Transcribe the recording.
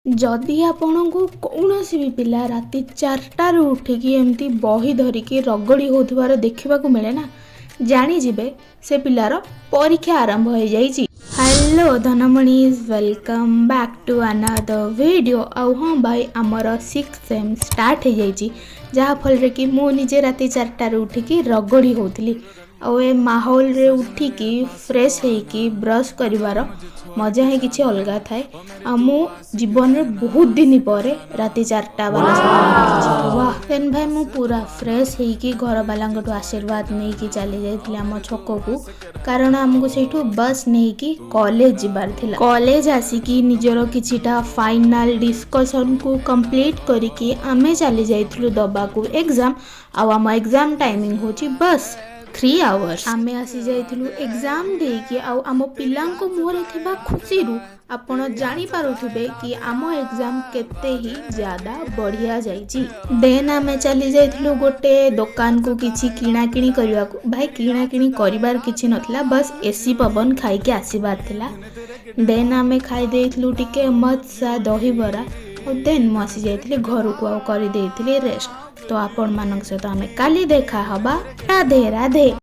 जदि आपणको कौनसी भी पिला राति 4टारू उठिकी एमती बही धरिकी रगड़ी होथबार देखिबाकू मिले ना जानिजिबे से पिलार परीक्षा आरंभ हो जाइछि। हेलो धनमणीज, welcome back to another video. हाँ भाई, आमर 6th सेम स्टार्ट हो जाइछि, जहाँ फल रे कि मु निजे राति 4टारू उठिकी रगड़ी होथली। और ए माहौल रे उठिकी फ्रेश होइकी ब्रश करिवार मजा ही किसी अलग थाए। मु जीवन में बहुत दिन पर राति 4टा वाला सपना वाह। देन भाई मु पूरा फ्रेश होइकी घर वाला आशीर्वाद नहीं कि चली जाइए आम छक को, कारण आमको सेठू बस नहीं कि कॉलेज जीवार थिला। कॉलेज आसिकी निजर किछिटा फाइनल डिस्कशन को कंप्लीट करिकी आमे चली जाइथिलु दबाकू एग्जाम। आम एग्जाम टाइमिंग होची बस 3 आवर्स। आमे आसी जाइथिलु एग्जाम देकी आम पिलांको मुहरे थिबा खुशी रु आपण जानी पारुथुबे कि आम एग्जाम केते ही ज्यादा बढ़िया जाइछि। देन आमे चली जाइथिलु गोटे दुकान को किछि किणा किणी करबा को। भाई किणा किणी करिवार किछि नथला, बस एसी पवन खाई के आसीबार थिला। देन आमे खाई देइथिलु टिके मत्सा दही बरा और देन मु आसी जाइथिलि घर को आ करि देइथिलि रेस्ट। तो आपण मानक सहित आमे काली देखा हबा। राधे राधे।